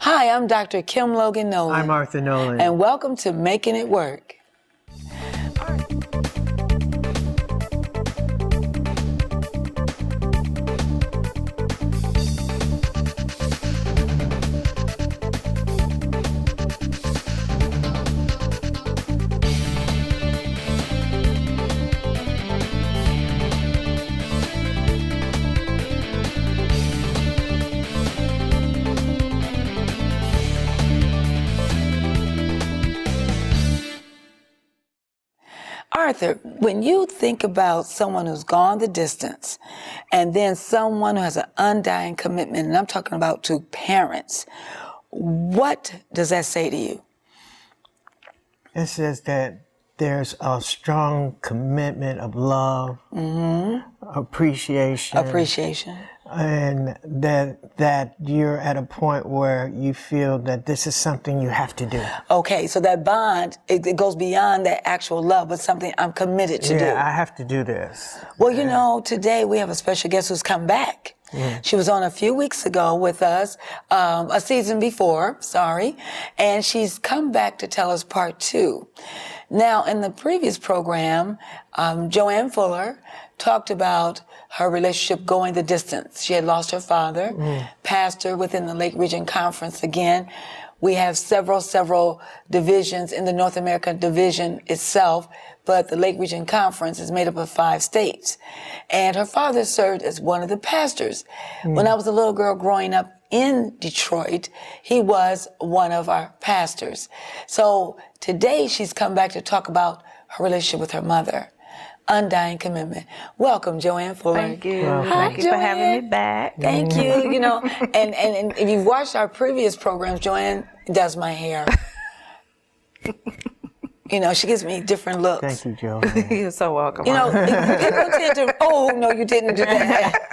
Hi, I'm Dr. Kim Logan-Nowlin. I'm Arthur Nolan. And welcome to Making It Work. Arthur, when you think about someone who's gone the distance and then someone who has an undying commitment, and I'm talking about to parents, what does that say to you? It says that there's a strong commitment of love, appreciation, and that you're at a point where you feel that this is something you have to do. Okay, so that bond, it goes beyond that actual love, but something I'm committed to do. Yeah, I have to do this. Well, you know, today we have a special guest who's come back. She was on a few weeks ago with us, a season before, and she's come back to tell us part 2. Now, in the previous program, Joanne Fuller talked about her relationship going the distance. She had lost her father, pastor within the Lake Region Conference again. We have several divisions in the North American division itself, but the Lake Region Conference is made up of 5 states. And her father served as one of the pastors. When I was a little girl growing up in Detroit, he was one of our pastors. So today she's come back to talk about her relationship with her mother. Undying commitment. Welcome, Joanne Fuller. Thank you. Hi, Thank you for having me back. Thank you. You know, and if you've watched our previous programs, Joanne does my hair. You know, she gives me different looks. Thank you, Joanne. You're so welcome. You know, people tend to, oh, no, you didn't do that.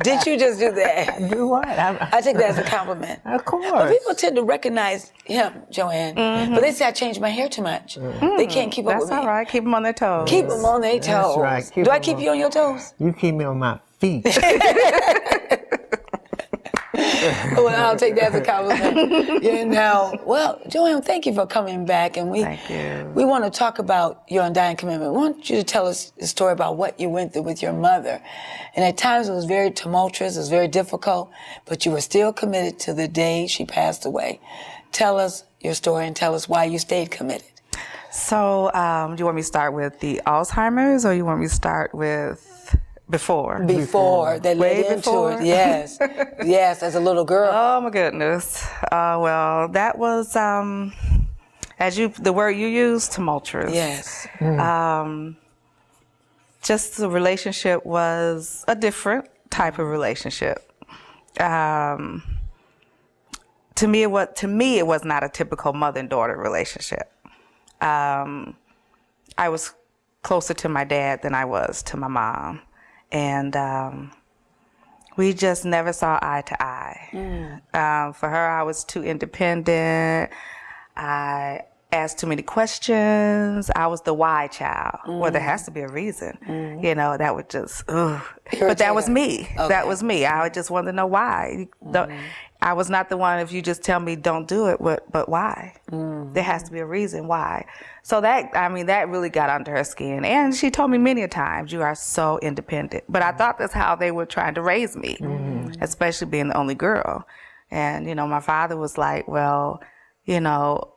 Did you just do that? Do what? I take that as a compliment. Of course. But people tend to recognize him, Joanne, but they say I changed my hair too much. They can't keep up with me. That's all right. Keep them on their toes. Keep them on their toes. That's right. Do I keep you on your toes? You keep me on my feet. Well, I'll take that as a compliment. You know, well, Joanne, thank you for coming back, and Thank you. we want to talk about your undying commitment. We want you to tell us the story about what you went through with your mother, and at times it was very tumultuous, it was very difficult, but you were still committed to the day she passed away. Tell us your story and tell us why you stayed committed. So, do you want me to start with the Alzheimer's, or you want me to start with before? Before they led into before? it, yes, yes, as a little girl. Oh my goodness. Well, that was the word you used, tumultuous. Yes. Just the relationship was a different type of relationship. To me, it was not a typical mother and daughter relationship. I was closer to my dad than I was to my mom. And we just never saw eye to eye. For her, I was too independent. I asked too many questions. I was the why child. Well, there has to be a reason. You know, that would just, But that was me. Okay. That was me. I just wanted to know why. I was not the one, if you just tell me don't do it, but why? There has to be a reason why. So that really got under her skin. And she told me many a times, you are so independent. But I thought that's how they were trying to raise me, especially being the only girl. And, you know, my father was like, well, you know,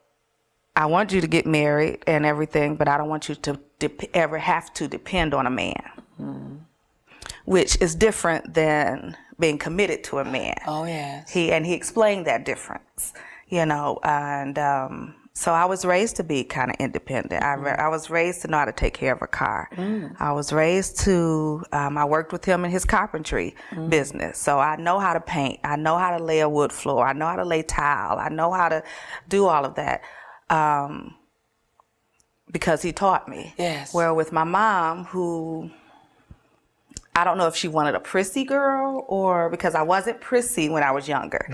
I want you to get married and everything, but I don't want you to ever have to depend on a man, which is different than being committed to a man. Oh, yes. He explained that difference, you know, and so I was raised to be kind of independent. I was raised to know how to take care of a car. I was raised to, I worked with him in his carpentry business. So I know how to paint. I know how to lay a wood floor. I know how to lay tile. I know how to do all of that because he taught me. Yes. Where with my mom, who, I don't know if she wanted a prissy girl or because I wasn't prissy when I was younger.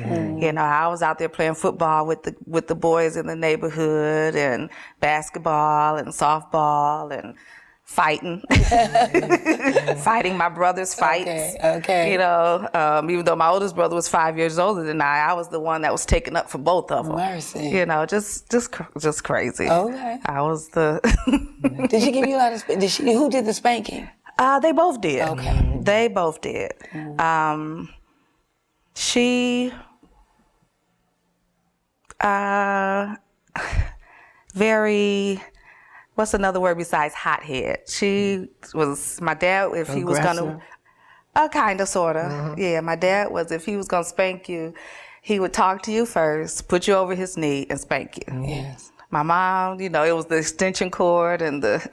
You know, I was out there playing football with the boys in the neighborhood and basketball and softball and fighting, fighting my brother's fights. Okay. You know, even though my oldest brother was 5 years older than I was the one that was taken up for both of them. Mercy. You know, just crazy. Okay. I was the. Did she give you a lot of? Who did the spanking? They both did. Okay. They both did. She. Very. What's another word besides hothead? She was my dad. If he was gonna, kind of, sort of, yeah. My dad was, if he was gonna spank you, he would talk to you first, put you over his knee, and spank you. Yes. My mom, you know, it was the extension cord and the.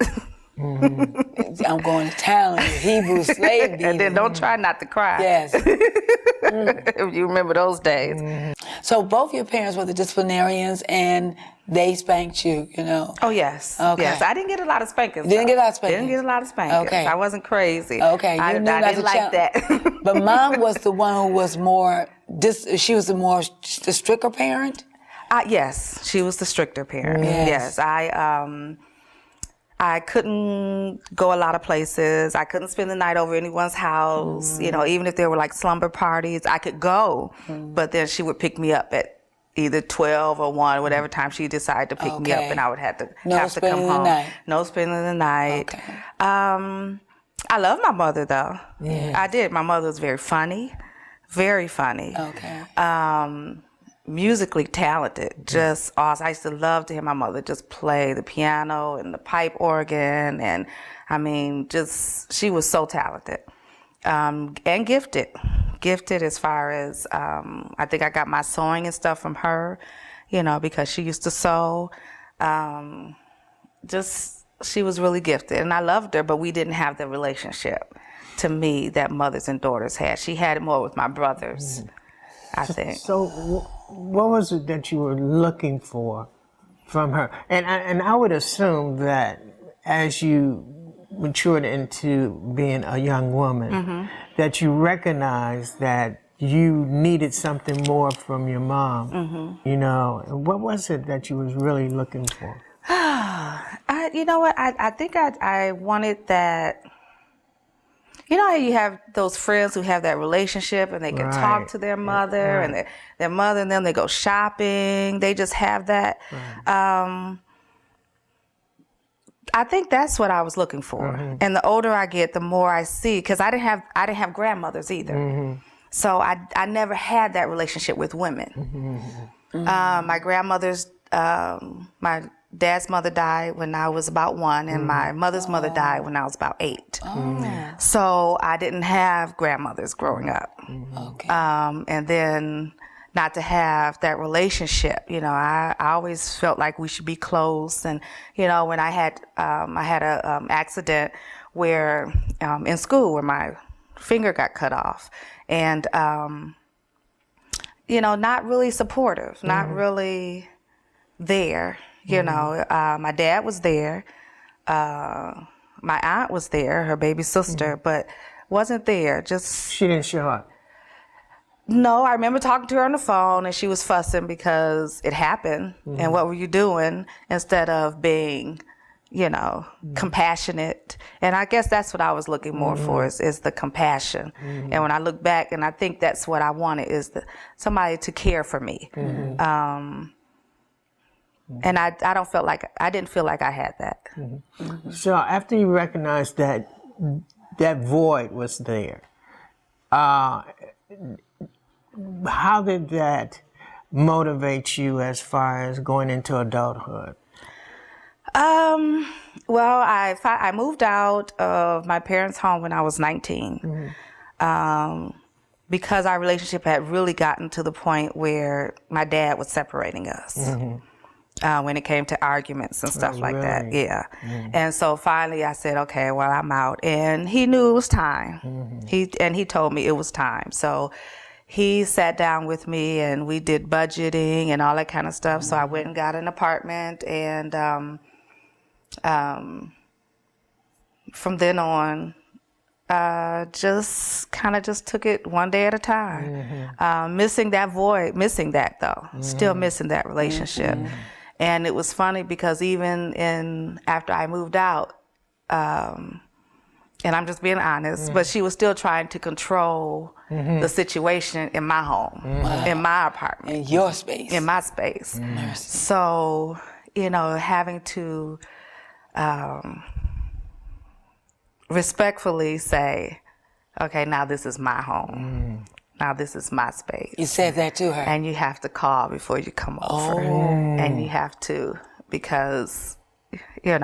I'm going to town on you, Hebrew slave beating. And then don't try not to cry. Yes. If you remember those days. So both your parents were the disciplinarians, and they spanked you, you know? Oh, yes. Okay. Yes, I didn't get a lot of spankings. Didn't get a lot of spankings? Didn't get a lot of spankings. Okay. I wasn't crazy. Okay. I knew not didn't to like that. But mom was the one who was more, she was the stricter parent? Yes, she was the stricter parent. Yes. I couldn't go a lot of places. I couldn't spend the night over anyone's house. You know, even if there were like slumber parties, I could go. But then she would pick me up at either 12 or 1, whatever time she decided to pick me up, and I would have to come home. No spending the night. Okay. I love my mother though. Yes. I did. My mother was very funny. Very funny. Okay. Musically talented, just awesome. I used to love to hear my mother just play the piano and the pipe organ, and I mean, she was so talented, and gifted as far as, I think I got my sewing and stuff from her, you know, because she used to sew. She was really gifted, and I loved her, but we didn't have the relationship, to me, that mothers and daughters had. She had it more with my brothers, I think. So what was it that you were looking for from her? And I would assume that as you matured into being a young woman, that you recognized that you needed something more from your mom, you know. And what was it that you was really looking for? You know what? I think I wanted that. You know how you have those friends who have that relationship and they can talk to their mother and their mother, and then they go shopping. They just have that. I think that's what I was looking for. And the older I get, the more I see, because I didn't have grandmothers either. So I never had that relationship with women. My grandmother's, my dad's mother died when I was about 1, and my mother's mother died when I was about 8. So I didn't have grandmothers growing up. Okay. And then not to have that relationship, you know, I always felt like we should be close. And, you know, when I had a accident where, in school, where my finger got cut off, and, you know, not really supportive, not really there. You know, my dad was there. My aunt was there, her baby sister, but wasn't there. Just she didn't show up. No, I remember talking to her on the phone, and she was fussing because it happened. And what were you doing? Instead of being, you know, compassionate. And I guess that's what I was looking more for is the compassion. And when I look back, and I think that's what I wanted, is somebody to care for me. And I didn't feel like I had that. So after you recognized that void was there, how did that motivate you as far as going into adulthood? Well, I moved out of my parents' home when I was 19. Because our relationship had really gotten to the point where my dad was separating us. When it came to arguments and stuff like that. Yeah. And so finally I said, okay, well, I'm out. And he knew it was time. He told me it was time. So he sat down with me and we did budgeting and all that kind of stuff. So I went and got an apartment, and from then on, just took it one day at a time. Missing that void, missing that though, still missing that relationship. And it was funny because even after I moved out, and I'm just being honest, but she was still trying to control the situation in my home, in my apartment. In your space. In my space. So, having to respectfully say, okay, now this is my home. Now this is my space. You said that to her. And you have to call before you come over. And you have to, because, and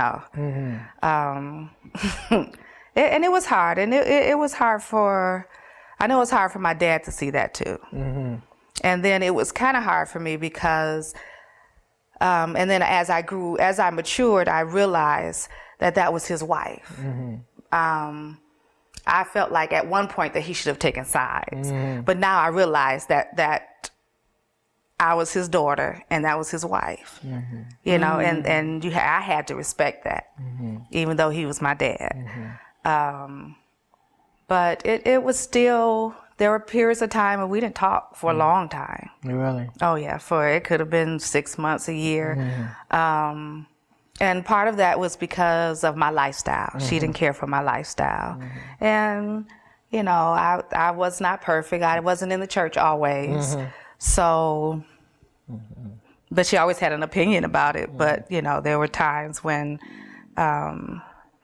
it was hard. And it was hard I know it was hard for my dad to see that too. And then it was kind of hard for me because, and then as I matured, I realized that was his wife. I felt like at one point that he should have taken sides, but now I realize that I was his daughter and that was his wife, and I had to respect that, even though he was my dad. But it was still, there were periods of time when we didn't talk for a long time. Really? Oh yeah, it could have been 6 months, a year. And part of that was because of my lifestyle. She didn't care for my lifestyle. And, I was not perfect. I wasn't in the church always. So, but she always had an opinion about it. But, there were times when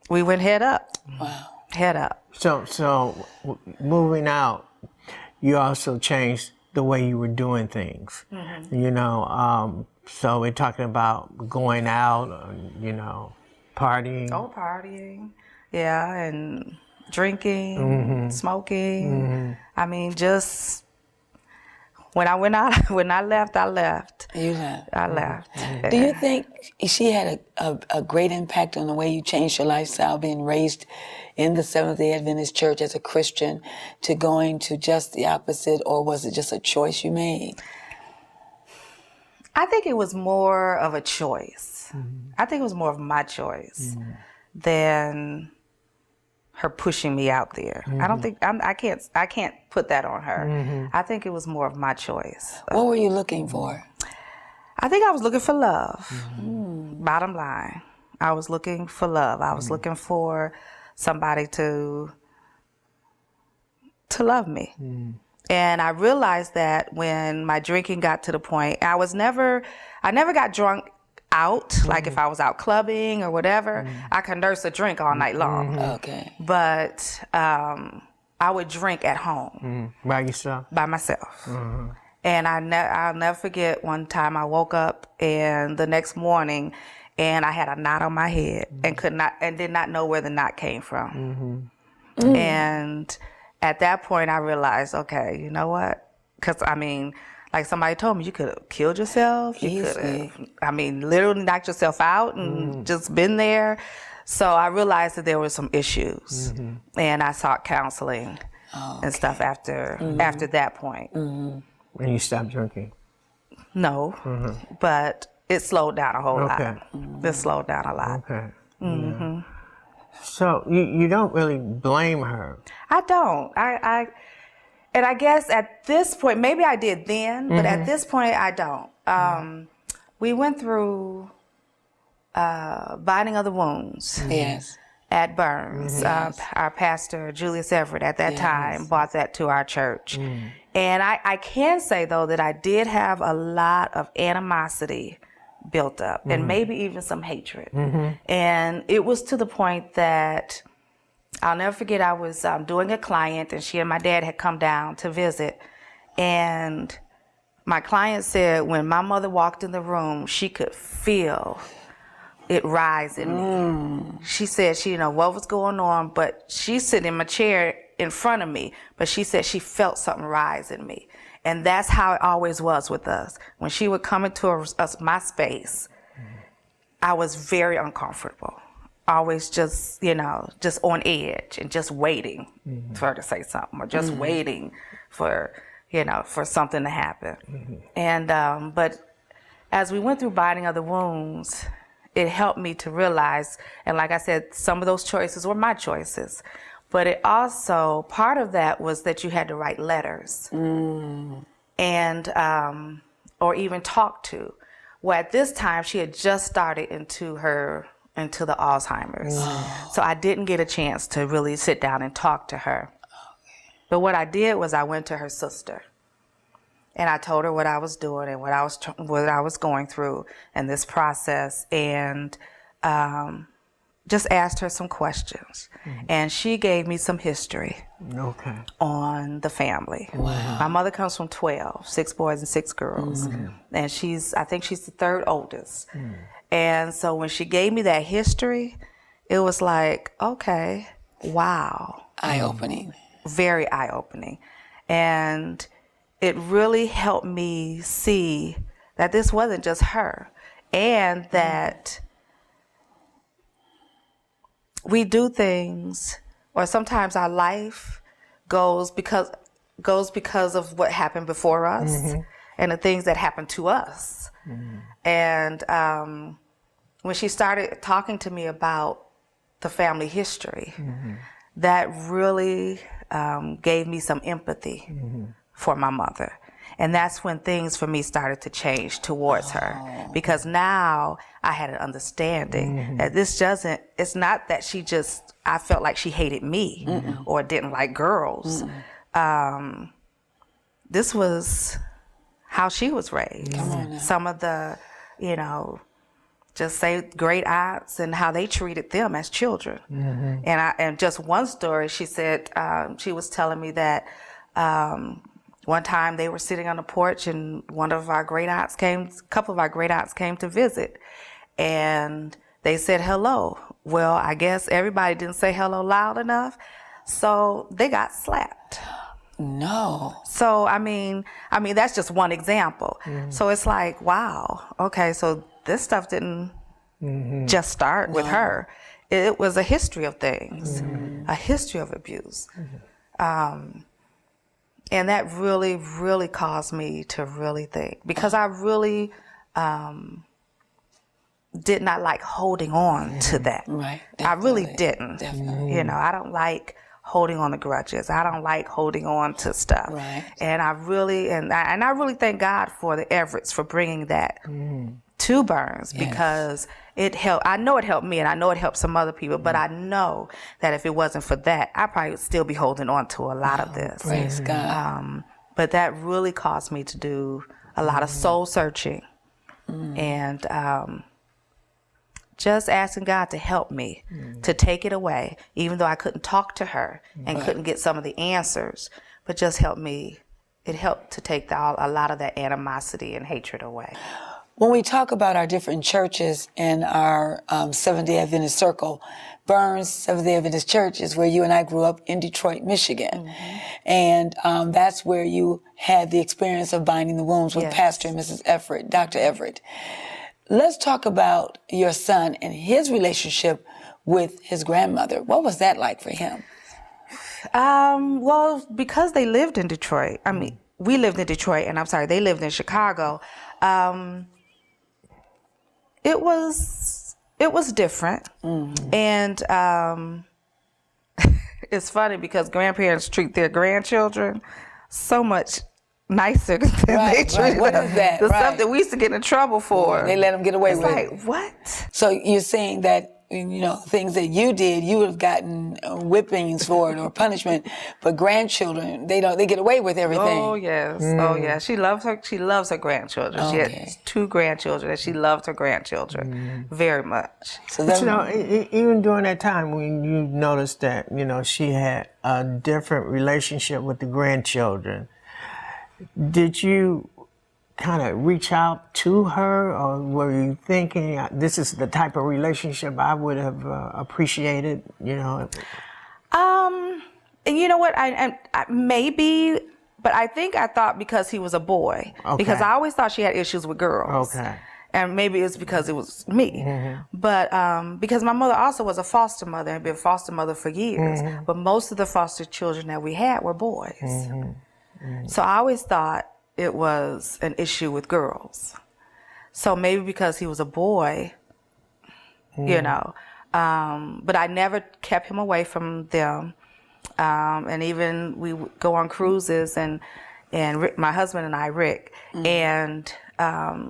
we went head up. Wow. Head up. So moving out, you also changed the way you were doing things. So we're talking about going out, partying. Oh, partying. Yeah, and drinking, smoking. I mean, just when I went out, when I left, I left. You left. I left. Do you think she had a great impact on the way you changed your lifestyle, being raised in the Seventh-day Adventist Church as a Christian to going to just the opposite, or was it just a choice you made? I think it was more of a choice. I think it was more of my choice than her pushing me out there. I don't think I can't put that on her. I think it was more of my choice. What were you looking for? I think I was looking for love. Bottom line, I was looking for love. I was looking for somebody to love me. And I realized that when my drinking got to the point, I never got drunk out, like if I was out clubbing or whatever, I could nurse a drink all night long. Okay. But I would drink at home. By yourself? By myself. And I'll never forget one time I woke up and the next morning and I had a knot on my head and did not know where the knot came from. And at that point, I realized, okay, you know what? Because, like somebody told me, you could have killed yourself. You could have, literally knocked yourself out and just been there. So I realized that there were some issues. And I sought counseling and stuff after that point. And you stopped drinking? No, but it slowed down a whole lot. It slowed down a lot. Okay. So you don't really blame her. I don't. And I guess at this point, maybe I did then, but at this point I don't. We went through binding of the wounds. Yes. At Burns. Our pastor, Julius Everett, at that time, brought that to our church. And I can say, though, that I did have a lot of animosity built up and maybe even some hatred. And it was to the point that I'll never forget, I was doing a client and she and my dad had come down to visit. And my client said when my mother walked in the room, she could feel it rise in me. She said she didn't know what was going on, but she's sitting in my chair in front of me, but she said she felt something rise in me. And that's how it always was with us. When she would come into my space, I was very uncomfortable. Always just, just on edge and just waiting for her to say something or just waiting for, for something to happen. And, but as we went through binding of the wounds, it helped me to realize, and like I said, some of those choices were my choices. But it also, part of that was that you had to write letters and, or even talk to. Well, at this time, she had just started into her into the Alzheimer's. So I didn't get a chance to really sit down and talk to her. But what I did was I went to her sister. And I told her what I was doing and what I was going through in this process, and just asked her some questions. And she gave me some history on the family. Wow. My mother comes from 12, 6 boys and 6 girls. And I think she's the 3rd oldest. And so when she gave me that history, it was like, okay, wow. Eye-opening. Very eye-opening. And it really helped me see that this wasn't just her, and that we do things, or sometimes our life goes because of what happened before us and the things that happened to us. And when she started talking to me about the family history, that really gave me some empathy for my mother. And that's when things for me started to change towards her, because now I had an understanding that it's not that I felt like she hated me or didn't like girls. This was how she was raised. Some of the, just say great aunts and how they treated them as children. And just one story, she said, she was telling me that one time they were sitting on the porch and a couple of our great aunts came to visit, and they said hello. Well, I guess everybody didn't say hello loud enough, so they got slapped. No. So, I mean, that's just one example. So it's like, wow, okay, so this stuff didn't just start with her. It was a history of things, a history of abuse. And that really, really caused me to really think, because I really did not like holding on to that. Right. I really didn't. Definitely. I don't like holding on to grudges. I don't like holding on to stuff. Right. And I really thank God for the Everetts for bringing that to Burns, because it helped. I know it helped me, and I know it helped some other people, but I know that if it wasn't for that, I probably would still be holding on to a lot of this. Praise God. But that really caused me to do a lot of soul searching and just asking God to help me to take it away, even though I couldn't talk to her and couldn't get some of the answers, but just help me. It helped to take a lot of that animosity and hatred away. When we talk about our different churches in our Seventh-day Adventist circle, Burns Seventh-day Adventist Church is where you and I grew up in Detroit, Michigan. And that's where you had the experience of binding the wounds with Pastor and Mrs. Everett, Dr. Everett. Let's talk about your son and his relationship with his grandmother. What was that like for him? Well, because they lived in Detroit, we lived in Detroit, and they lived in Chicago. It was different. And it's funny because grandparents treat their grandchildren so much nicer than they treat What is that? the stuff that we used to get in trouble for. They let them get away with it. It's like, what? So you're saying that, things that you did, you would have gotten whippings for it or punishment, but grandchildren, they get away with everything. Oh yes, oh yeah. She loves her grandchildren. She had 2 grandchildren, and she loved her grandchildren very much. So even during that time when you noticed that, she had a different relationship with the grandchildren, did you kind of reach out to her, or were you thinking this is the type of relationship I would have appreciated? And you know what? I maybe, but I think I thought because he was a boy, because I always thought she had issues with girls. And maybe it's because it was me. But because my mother also was a foster mother and been a foster mother for years. But most of the foster children that we had were boys. So I always thought it was an issue with girls. So maybe because he was a boy, but I never kept him away from them. And even we would go on cruises, and and my husband and I, Rick, and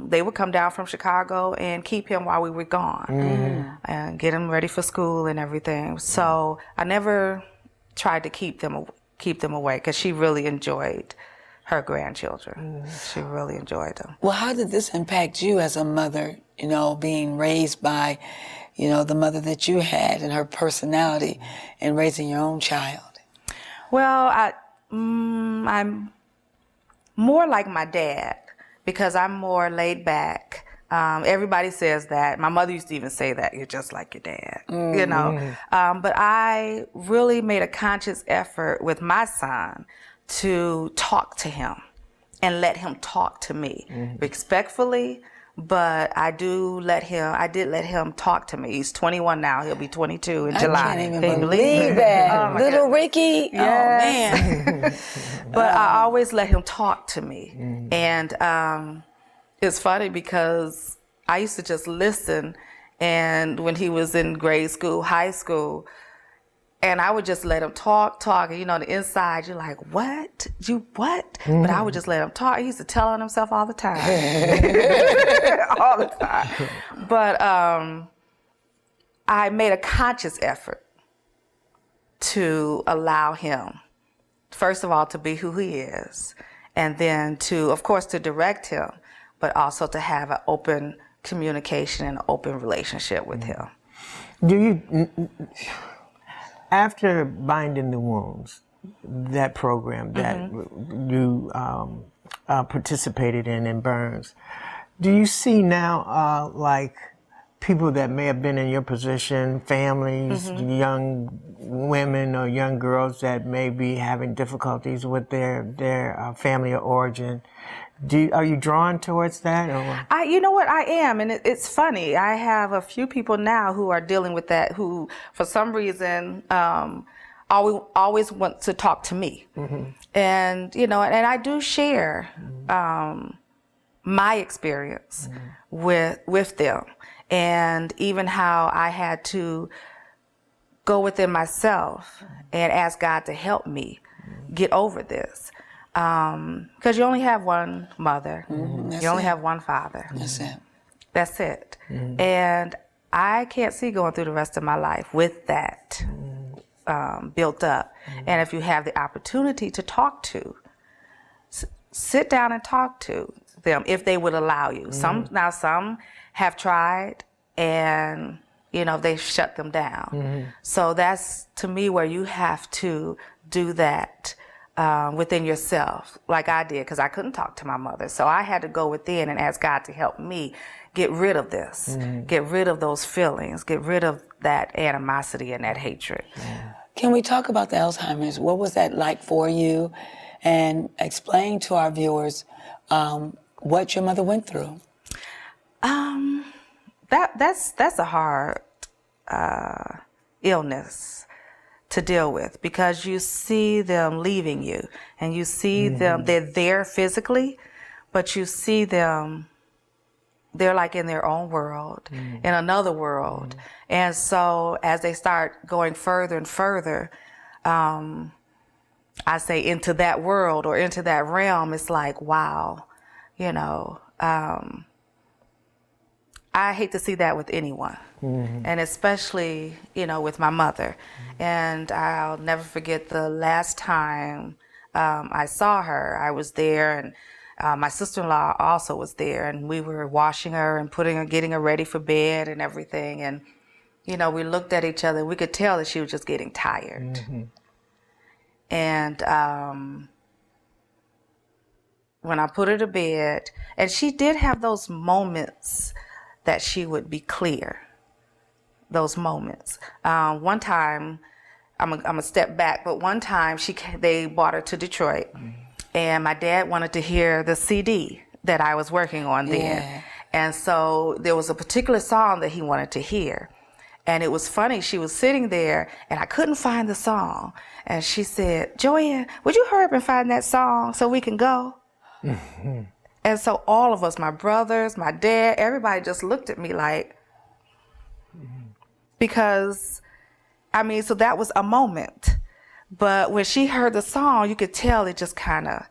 they would come down from Chicago and keep him while we were gone and get him ready for school and everything. So I never tried to keep them away because she really enjoyed her grandchildren. She really enjoyed them. Well, how did this impact you as a mother, being raised by, the mother that you had and her personality and raising your own child? Well, I'm more like my dad because I'm more laid back. Everybody says that. My mother used to even say that, you're just like your dad, But I really made a conscious effort with my son to talk to him and let him talk to me respectfully, but I did let him talk to me. He's 21 now. He'll be 22 in July. I can't even believe that. Little Ricky. Yes. Oh, man. But I always let him talk to me. And it's funny because I used to just listen, and when he was in grade school, high school, and I would just let him talk, and on the inside, you're like, what? You what? But I would just let him talk. He used to tell on himself all the time. All the time. But I made a conscious effort to allow him, first of all, to be who he is, and then to, of course, to direct him, but also to have an open communication and open relationship with him. Do you, after Binding the Wounds, that program that you participated in Burns, do you see now like people that may have been in your position, families, young women or young girls that may be having difficulties with their family of origin? Are you drawn towards that? Or? You know what, I am, and it's funny. I have a few people now who are dealing with that, who, for some reason, always want to talk to me, and and I do share my experience with them, and even how I had to go within myself and ask God to help me get over this. Because you only have one mother, you only have one father. That's it. And I can't see going through the rest of my life with that built up. And if you have the opportunity to talk to, sit down and talk to them if they would allow you. Some have tried, and they've shut them down. So that's, to me, where you have to do that within yourself, like I did, because I couldn't talk to my mother. So I had to go within and ask God to help me get rid of this, get rid of those feelings, get rid of that animosity and that hatred. Can we talk about the Alzheimer's? What was that like for you? And explain to our viewers what your mother went through. That's a hard illness to deal with, because you see them leaving you, and you see them, they're there physically, but you see them, they're like in their own world, in another world. And so as they start going further and further, I say into that world or into that realm, it's like, wow, I hate to see that with anyone. And especially, with my mother. And I'll never forget the last time I saw her. I was there, and my sister-in-law also was there, and we were washing her and getting her ready for bed and everything. And, we looked at each other. We could tell that she was just getting tired. And when I put her to bed, and she did have those moments that she would be clear. Those moments. One time, I'm gonna step back, but one time they brought her to Detroit, and my dad wanted to hear the CD that I was working on then. And so there was a particular song that he wanted to hear. And it was funny, she was sitting there, and I couldn't find the song. And she said, "Joanne, would you hurry up and find that song so we can go?" And so all of us, my brothers, my dad, everybody just looked at me like, because, so that was a moment. But when she heard the song, you could tell it just kind of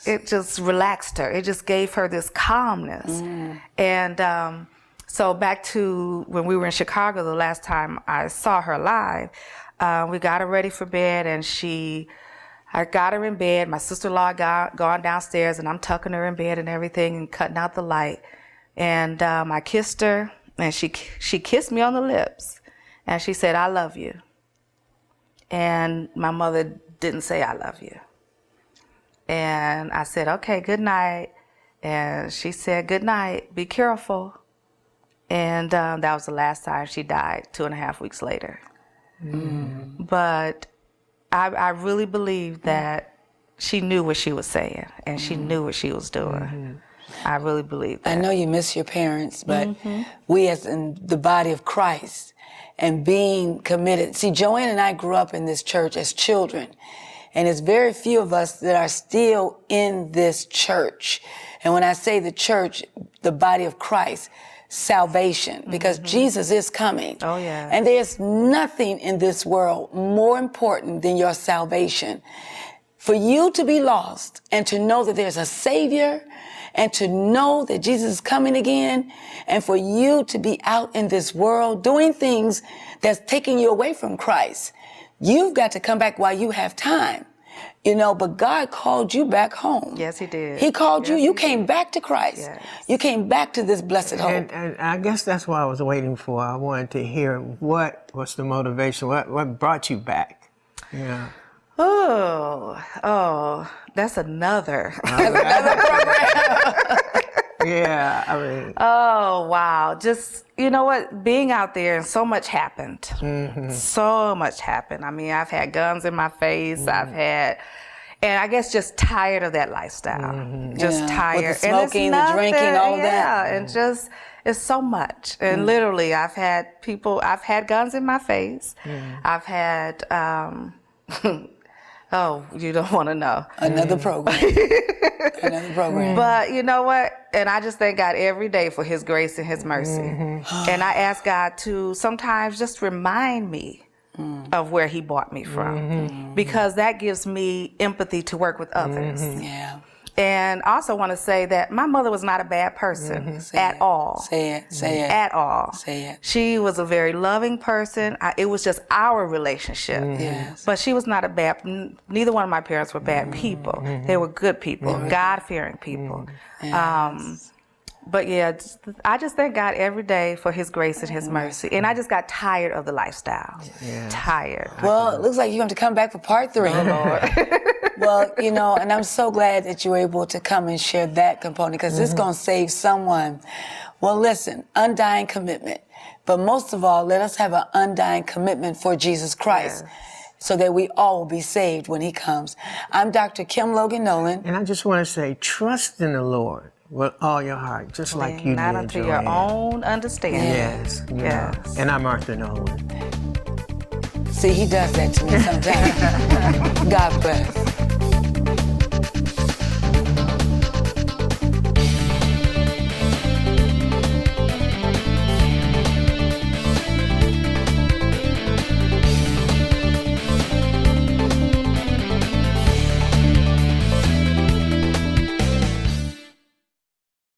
it just relaxed her. It just gave her this calmness. And so back to when we were in Chicago the last time I saw her live, we got her ready for bed, and I got her in bed. My sister-in-law gone downstairs, and I'm tucking her in bed and everything and cutting out the light. And I kissed her, and she kissed me on the lips, and she said, "I love you." And my mother didn't say, "I love you." And I said, "Okay, good night." And she said, "Good night, be careful." And that was the last time. She died 2.5 weeks later. But I really believe that she knew what she was saying, and she knew what she was doing. I really believe that. I know you miss your parents, but we as in the body of Christ and being committed. See, Joanne and I grew up in this church as children, and it's very few of us that are still in this church. And when I say the church, the body of Christ, salvation, because Jesus is coming. Oh, yeah. And there's nothing in this world more important than your salvation. For you to be lost and to know that there's a Savior, and to know that Jesus is coming again, and for you to be out in this world doing things that's taking you away from Christ, you've got to come back while you have time. You know, but God called you back home. Yes, he did. He called you. Yes, You he came did. back to Christ. Yes. You came back to this blessed hope. And I guess that's what I was waiting for. I wanted to hear what was the motivation, what brought you back. Yeah. Oh, that's another. Yeah, I mean. Oh, wow. Just, you know what? Being out there, and so much happened. So much happened. I mean, I've had guns in my face. I've had, and I guess just tired of that lifestyle. Just Yeah, tired. with the smoking, the drinking, all of that. Yeah, and just, it's so much. And literally, I've had guns in my face. I've had, oh, you don't want to know. Another program. Another program. But you know what? And I just thank God every day for his grace and his mercy. And I ask God to sometimes just remind me of where he brought me from, because that gives me empathy to work with others. Yeah. And also want to say that my mother was not a bad person at all. Say it. Say it. At all. Say it. She was a very loving person. It was just our relationship. Yes. But she was not a bad, neither one of my parents were bad people. They were good people, God-fearing people. Yes. But yeah, I just thank God every day for his grace and his mercy. And I just got tired of the lifestyle. Yeah. Tired. Well, it looks like you're going to come back for part 3. Oh, Lord. Well, you know, and I'm so glad that you were able to come and share that component, because it's going to save someone. Well, listen, undying commitment. But most of all, let us have an undying commitment for Jesus Christ, so that we all will be saved when he comes. I'm Dr. Kim Logan-Nowlin. And I just want to say, trust in the Lord with all your heart, just like you Not did, unto Joanne. your own understanding. Yes. Yeah. Yes. And I'm Arthur Nolan. See, he does that to me sometimes. God bless.